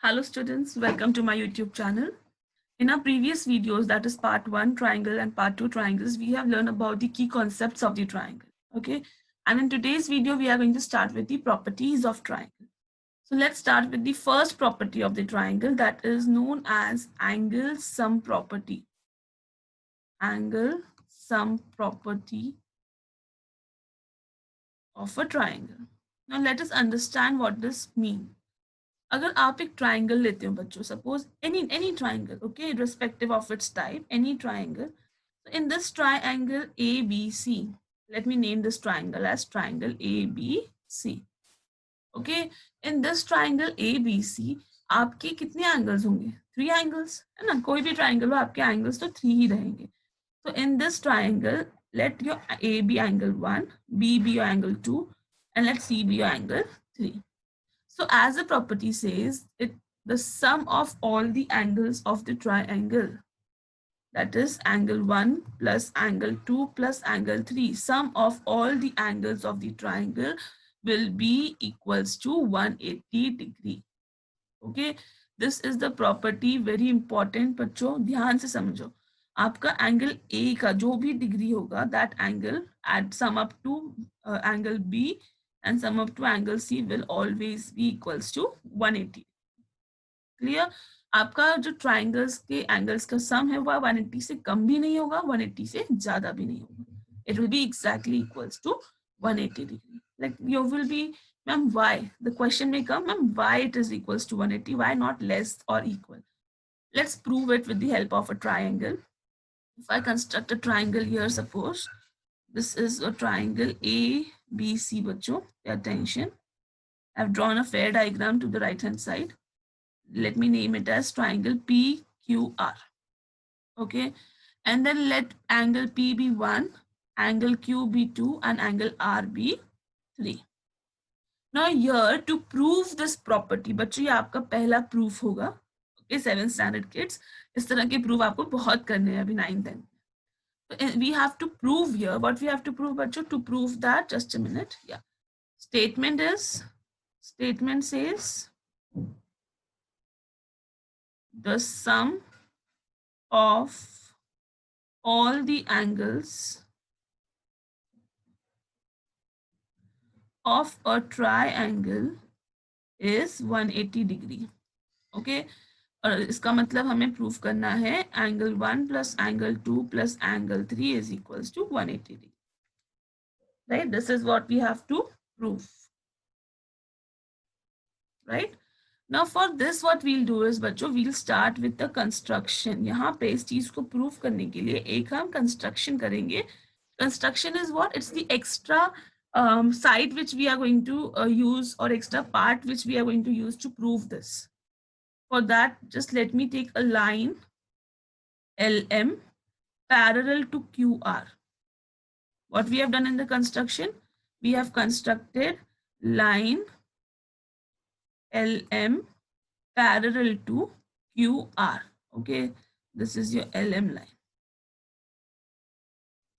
Hello students, welcome to my YouTube channel. In our previous videos, that is part 1 triangle and part 2 triangles, we have learned about the key concepts of the triangle. Okay, and in today's video, we are going to start with the properties of triangle. So let's start with the first property of the triangle, that is known as angle sum property. Angle sum property of a triangle. Now let us understand what this means. अगर आप एक triangle लेते हो बच्चों, suppose any triangle, okay, irrespective of its type, any triangle. So in this triangle ABC, let me name this triangle as triangle ABC. Okay, in this triangle ABC, आपके कितने angles होंगे? 3 angles, है ना? कोई भी ट्राइंगल हो, आपके angles तो 3 ही रहेंगे. So in this triangle, let your A be angle 1, B be your angle 2, and let C be your angle 3. So as the property says, the sum of all the angles of the triangle, that is angle 1 plus angle 2 plus angle 3, sum of all the angles of the triangle will be equals to 180 degree. Okay, this is the property, very important बच्चों, ध्यान से समझो. आपका angle A का जो भी degree होगा, that angle add sum up to angle B and sum up to angle C will always be equals to 180. Clear? आपका जो ट्राइंगल्स के एंगल्स का सम है वह 180 से कम भी नहीं होगा, 180 से ज्यादा भी नहीं होगा. It will be exactly equals to 180 degree. Like you will be, ma'am, why? The question may come, ma'am, why it is equals to 180? Why not less or equal? Let's prove it with the help of a triangle. If I construct a triangle here, suppose this is a triangle ABC, bachcho, pay attention. I've drawn a fair diagram to the right hand side. Let me name it as triangle PQR. Okay, and then let angle P be 1, angle Q be 2, and angle R be 3. Now here to prove this property, बच्चों ये आपका पहला proof होगा. Okay, 7th standard kids, इस तरह के proof आपको बहुत करने हैं अभी 9th 10th. So we have to prove here. What we have to prove, बच्चों? To prove that, just a minute. Yeah, statement says the sum of all the angles of a triangle is 180 degree. Okay, और इसका मतलब हमें prove करना है angle 1 plus angle 2 plus angle 3 is equals to 180 degree. Right, this is what we have to prove. Right, now for this what we'll do is बच्चों, we'll start with the construction. यहाँ पे इस चीज को prove करने के लिए एक हम कंस्ट्रक्शन करेंगे. Construction is what? It's the extra side which we are going to use, or extra part which we are going to use to prove this. For that, just let me take a line LM parallel to QR. What we have done in the construction, we have constructed line LM parallel to QR. Okay, this is your LM line.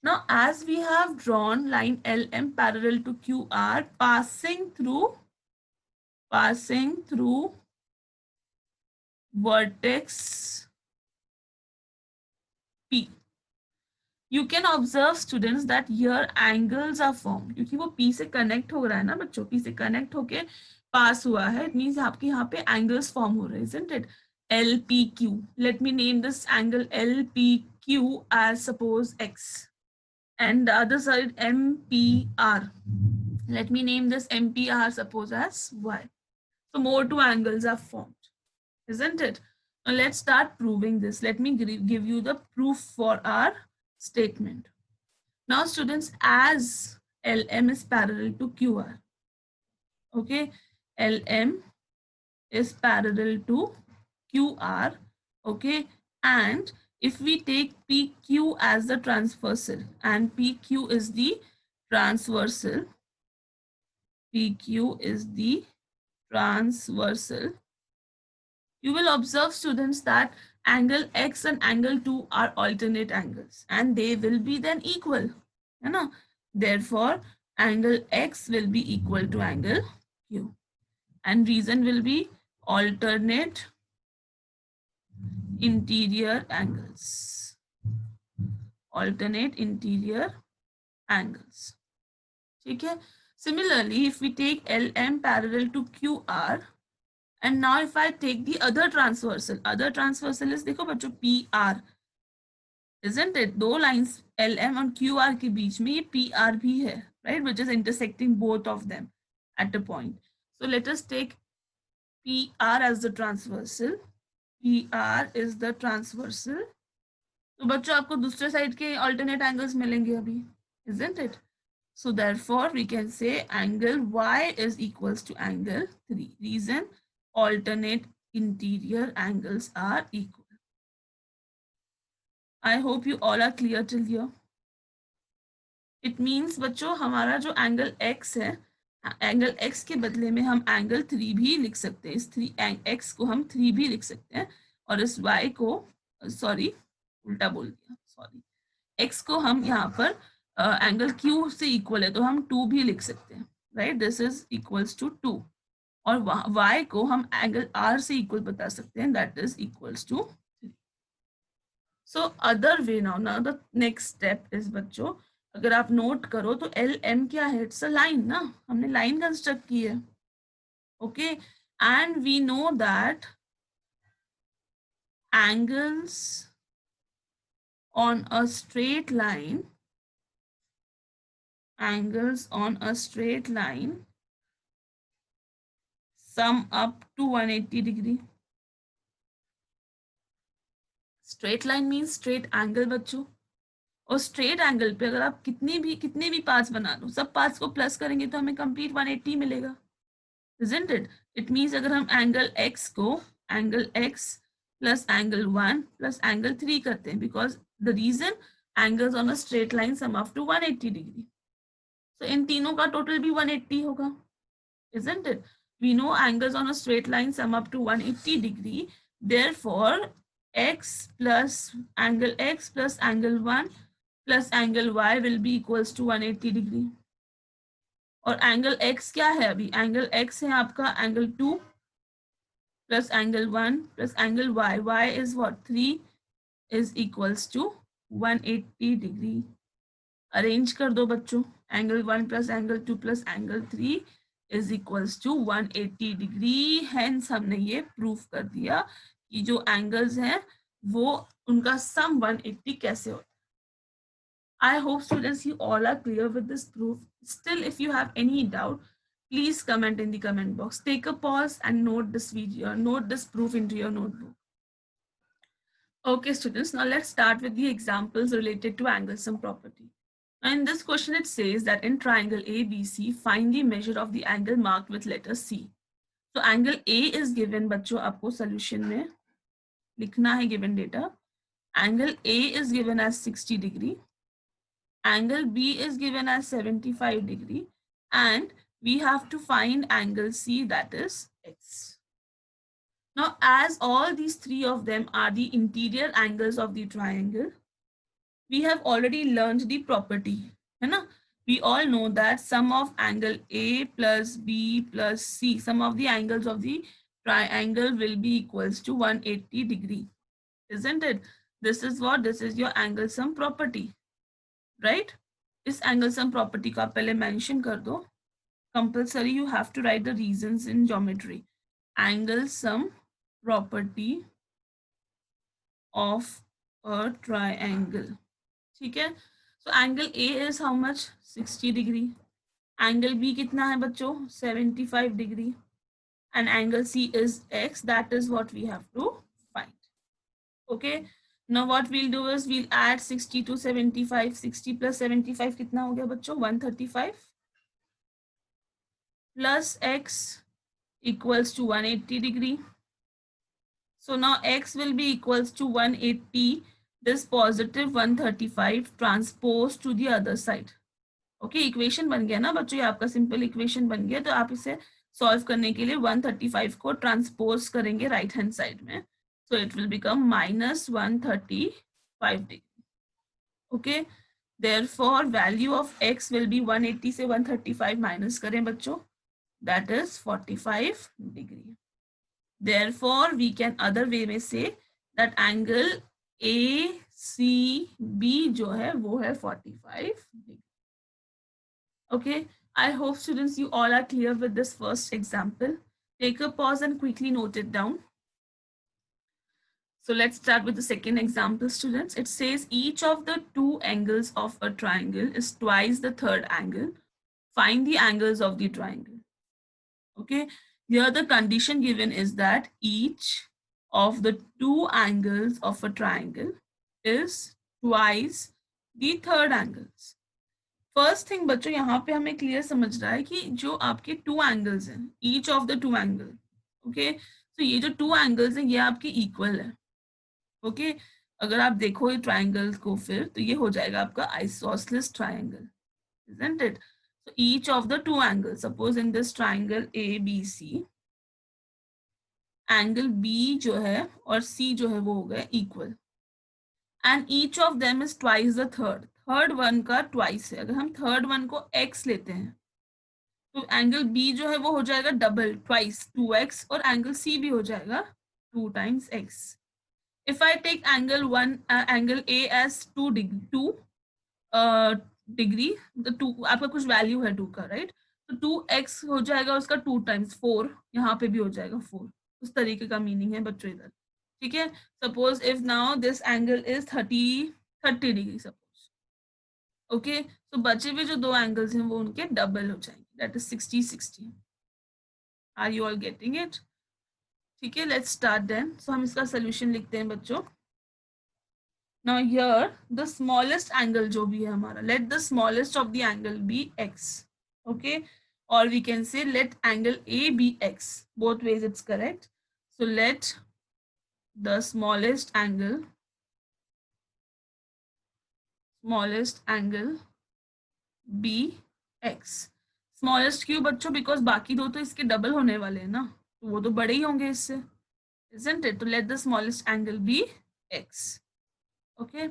Now, as we have drawn line LM parallel to QR, passing through vertex P, you can observe students that here angles are formed. क्योंकि वो P से connect हो रहा है ना बच्चों, P से connect होके pass हुआ है. It means आपके यहाँ पे angles form हो रहे हैं, isn't it? LPQ. Let me name this angle LPQ as suppose X. And the other side MPR. Let me name this MPR suppose as Y. So more two angles are formed, isn't it? Now let's start proving this. Let me give you the proof for our statement. Now students, as LM is parallel to QR, okay, LM is parallel to QR, okay, and if we take PQ as the transversal and PQ is the transversal, PQ is the transversal, you will observe students that angle X and angle 2 are alternate angles and they will be then equal. You know? Therefore, angle X will be equal to angle Q. And reason will be alternate interior angles. Alternate interior angles. ठीक है. Similarly, if we take LM parallel to QR, and now if I take the other transversal is देखो बच्चों PR, isn't it? दो lines LM और QR के बीच में ये PR भी है, right? Which is intersecting both of them at a point. So let us take PR as the transversal. PR is the transversal. तो बच्चों आपको दूसरे साइड के alternate angles मिलेंगे अभी, isn't it? So therefore we can say angle Y is equals to angle 3. Reason, alternate interior angles are equal. I hope you all are clear till here. It means बच्चों हमारा जो angle X है, angle x के बदले में हम angle 3 भी लिख सकते हैं. इस 3 x को हम 3 भी लिख सकते हैं और इस y को सॉरी उल्टा बोल दिया, सॉरी, x को हम यहाँ पर एंगल q से इक्वल है तो हम 2 भी लिख सकते हैं, right. This is equals to 2 और y को हम एंगल r से इक्वल बता सकते हैं, that is equals to 3. So other way now the next step is बच्चों, अगर आप नोट करो तो एल एम क्या है, इट्स अ लाइन ना, हमने लाइन कंस्ट्रक्ट की है. Okay, and we know that angles on a straight line, angles on a straight line sum up to 180 degree. Straight line means straight angle बच्चों, और straight angle पे अगर आप कितने भी पार्ट्स बना लो, सब पार्ट्स को प्लस करेंगे तो हमें कंप्लीट 180 मिलेगा, isn't it? It means अगर हम एंगल x को angle x plus angle 1 plus angle 3 करते हैं, because the reason angles on a straight line sum up to 180 degree, so इन तीनों का टोटल भी 180 होगा, isn't it? We know angles on a straight line sum up to 180 degree. Therefore, x plus angle 1 plus angle y will be equals to 180 degree. और angle x क्या है अभी, angle x है आपका angle 2 plus angle 1 plus angle y is what, 3 is equals to 180 degree. Arrange कर दो बच्चों, angle 1 plus angle 2 plus angle 3 is equals to 180 degree. Hence हमने ये प्रूफ कर दिया कि जो एंगल्स हैं वो उनका सम 180 कैसे होता है. I hope students you all are clear with this proof. Still, if you have any doubt, please comment in the comment box. Take a pause and note this video, note this proof into your notebook. Okay, students, now let's start with the examples related to angle sum property. Now in this question, it says that in triangle ABC, find the measure of the angle marked with letter C. So angle A is given, बच्चों आपको solution में लिखना है given data. Angle A is given as 60 degree. Angle B is given as 75 degree. And we have to find angle C, that is X. Now, as all these three of them are the interior angles of the triangle, we have already learned the property, है ना? We all know that sum of angle A plus B plus C, sum of the angles of the triangle will be equals to 180 degree, isn't it? This is what, this is your angle sum property, right? इस angle sum property को आप पहले mention कर दो. Compulsory you have to write the reasons in geometry. Angle sum property of a triangle. ठीक है, so angle A is how much, 60 degree. Angle B कितना है बच्चों, 75 degree. And angle C is X, that is what we have to find. Okay, now what we'll do is we'll add 60 to 75. 60 plus 75 कितना हो गया बच्चों, 135 plus X equals to 180 degree. So now X will be equals to 180, this positive 135 transposed to the other side. Okay, equation बन गया ना बच्चों, ये आपका सिंपल इक्वेशन बन गया. तो आप इसे सॉल्व करने के लिए 135 को ट्रांसपोज करेंगे राइट हैंड साइड में, so it will become minus 135 degree. Okay, therefore value of X will be 180 से 135 माइनस करें बच्चों, that is 45 degree. Therefore we can other way में say that angle ACB जो है वो है 45 degree. Okay, I hope students you all are clear with this first example. Take a pause and quickly note it down. So let's start with the second example, students. It says each of the two angles of a triangle is twice the third angle. Find the angles of the triangle. Okay, here the condition given is that each of the two angles of a triangle is twice the third angles. First thing बच्चों यहाँ पे हमें clear समझ रहा है कि जो आपके टू एंगल्स हैं, each of the two angle, okay, तो ये जो टू एंगल्स हैं ये आपके इक्वल है. ओके, अगर आप देखो ये ट्राइंगल को फिर तो ये हो जाएगा आपका isosceles triangle, isn't it? So each of the two angles, suppose in this triangle ABC, angle B जो है और C जो है वो हो गए equal, and each of them is twice the third. Third one का ट्वाइस है. अगर हम थर्ड वन को x लेते हैं तो एंगल B जो है वो हो जाएगा डबल, ट्वाइस, 2x, और एंगल C भी हो जाएगा 2 times x. If I take angle A as 2 degree, the 2 आपका कुछ वैल्यू है 2 का, राइट? तो 2x हो जाएगा उसका 2 times 4, यहाँ पे भी हो जाएगा 4. उस तरीके का मीनिंग है बच्चों इधर. ठीक है, suppose if now this angle is 30 degree suppose. Okay, तो बचे हुए जो दो एंगल्स हैं वो उनके डबल हो जाएंगे, that is 60. Are you all getting it? ठीक है, लेट्स स्टार्ट देन. सो हम इसका सोल्यूशन लिखते हैं बच्चों. Now here the smallest angle जो भी है हमारा, let the smallest of the angle be x. Okay, or we can say let angle A be x. Both ways it's correct. So let the smallest angle be x. Smallest क्यों बच्चों? Because बाकी दो तो इसके double होने वाले हैं ना, तो वो तो बड़े ही होंगे इससे, isn't it? तो let the smallest angle be x. Okay,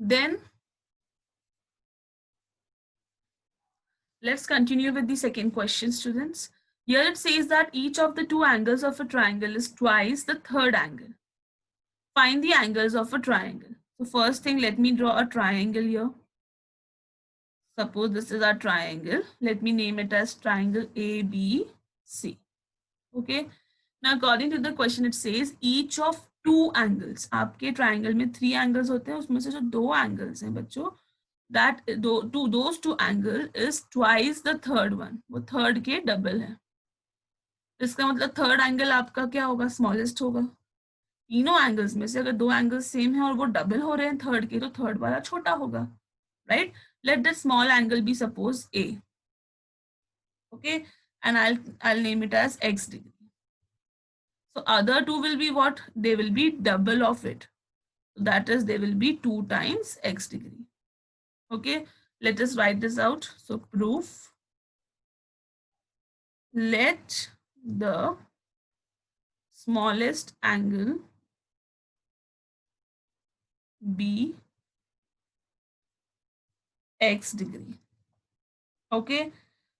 then let's continue with the second question, students. Here it says that each of the two angles of a triangle is twice the third angle. Find the angles of a triangle. So first thing, let me draw a triangle here. Suppose this is our triangle. Let me name it as triangle ABC. Okay. Now according to the question it says each of two angles. आपके triangle में 3 angles होते हैं, उसमें से जो 2 angles हैं बच्चों, that those two angle is twice the third one. वो third के double है. इसका मतलब थर्ड एंगल आपका क्या होगा? स्मॉलेस्ट होगा. तीनों एंगल्स में से अगर 2 एंगल्स सेम है और वो डबल हो रहे हैं थर्ड के, तो थर्ड वाला छोटा होगा, right? Let the small angle be suppose A. Okay, and I'll name it as x degree. So other two will be what? They will be double of it. So that is, they will be 2 times x degree. Okay, let us write this out. So proof, let the smallest angle be x degree. Okay,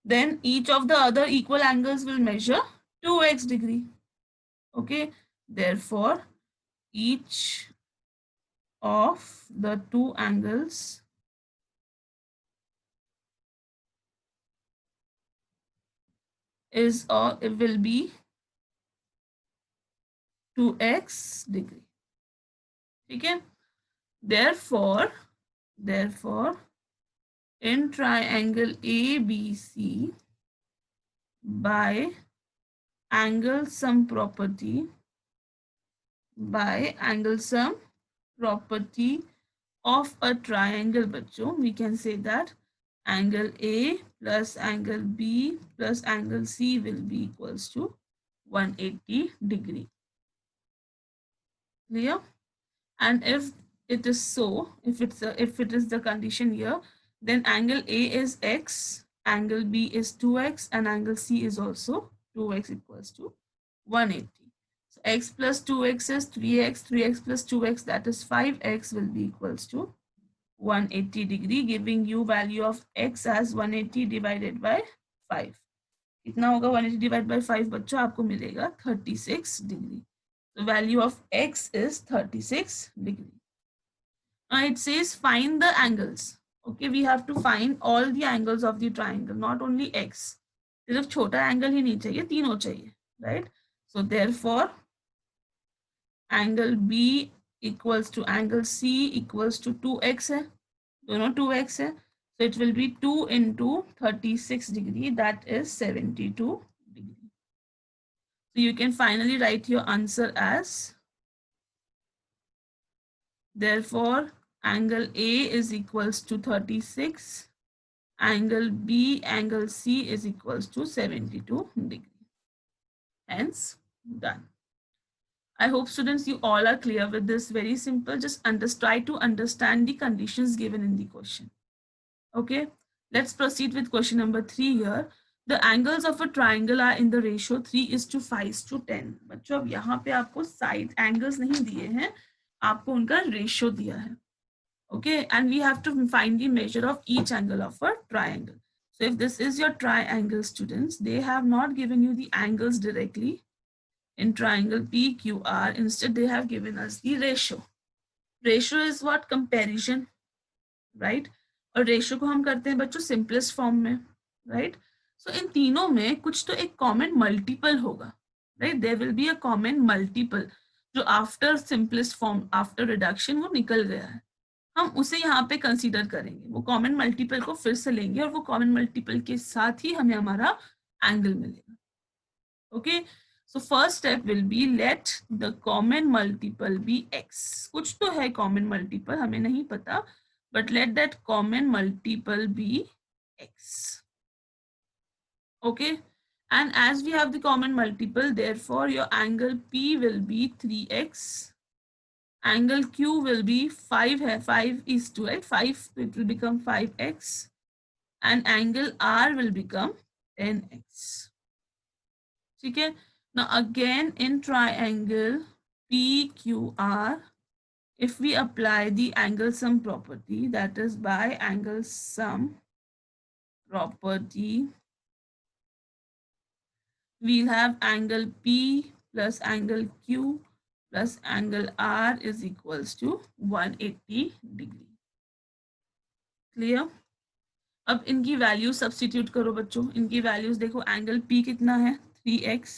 then each of the other equal angles will measure 2x degree. Okay, therefore each of the two angles is or it will be 2x degree. Okay, therefore in triangle ABC, by angle sum property of a triangle बच्चों, we can say that angle A plus angle B plus angle C will be equals to 180 degree. Clear? And if it is so, if it is the condition here, then angle A is x, angle B is 2x, and angle C is also 2x equals to 180. So x plus 2x is 3x, 3x plus 2x, that is 5x, will be equals to 180 degree, giving you value of x as 180 divided by 5. कितना होगा 180 divide by 5 बच्चों, आपको मिलेगा 36 degree. The value of x is 36 degree. Now it says find the angles. Okay, we have to find all the angles of the triangle, not only x. सिर्फ छोटा angle ही नहीं चाहिए, तीनों चाहिए, right? So therefore, angle B equals to angle C equals to 2x है, दोनों 2x है. So it will be 2 into 36 degree, that is 72 degree. So you can finally write your answer as, therefore, angle A is equals to 36, angle B, angle C is equals to 72 degree. Hence, done. I hope students, you all are clear with this. Very simple. Just try to understand the conditions given in the question. Okay, let's proceed with question number 3 here. The angles of a triangle are in the ratio 3:5:10. बच्चों अब यहाँ पे आपको side angles नहीं दिए हैं, आपको उनका ratio दिया है. Okay, and we have to find the measure of each angle of a triangle. So if this is your triangle, students, they have not given you the angles directly in triangle PQR. Instead, they have given us the ratio. Ratio is what? Comparison, right? और ratio को हम करते हैं बच्चों simplest form में, right? So इन तीनों में कुछ तो एक कॉमन मल्टीपल होगा, right? There will be a common multiple जो after simplest form, after reduction वो निकल गया है. हम उसे यहाँ पे कंसीडर करेंगे, वो कॉमन मल्टीपल को फिर से लेंगे और वो कॉमन मल्टीपल के साथ ही हमें हमारा एंगल मिलेगा. Okay, so first step will be let the common multiple be X. कुछ तो है कॉमन मल्टीपल, हमें नहीं पता, but let that common multiple be x. Okay, and as we have the common multiple, therefore your angle P will be 3x, angle Q will be 5 है, 5 is 2, right? 5, it will become 5x, and angle R will become 10x. ठीक है. Now again in triangle PQR, if we apply the angle sum property, that is by angle sum property, we'll have angle P plus angle Q plus angle R is equals to 180 degree. Clear? अब इनकी value substitute करो बच्चों. इनकी values देखो, angle P कितना है 3x,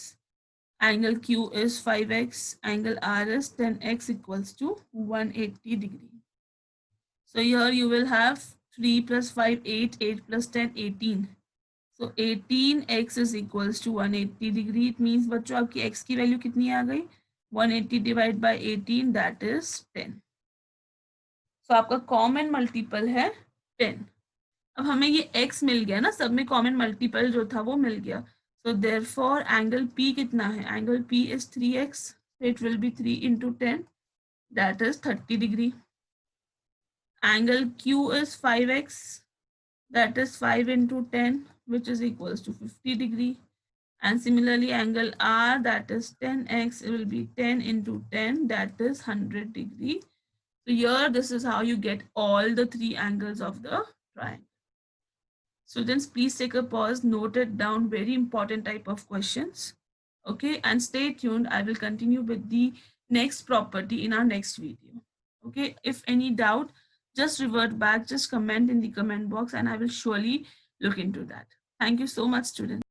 angle Q is 5x, angle R is 10x equals to 180 degree. So here you will have 3 plus 5, 8, 8 plus 10, 18. So 18x is equals to 180 degree. It means बच्चों आपकी x की value कितनी आ गई? 180 divided by 18, that is 10. So आपका common multiple है 10. अब हमें ये x मिल गया ना, सब में कॉमन मल्टीपल जो था वो मिल गया. So therefore angle P कितना है? Angle P is 3x. So it will be 3 into 10, that is 30 degree. Angle Q is 5x, that is 5 into 10, which is equals to 50 degree. And similarly angle R, that is 10x, it will be 10 into 10, that is 100 degree. So here this is how you get all the three angles of the triangle. Students, please take a pause, note it down, very important type of questions. Okay, and stay tuned. I will continue with the next property in our next video. Okay, if any doubt, just revert back, just comment in the comment box and I will surely look into that. Thank you so much, students.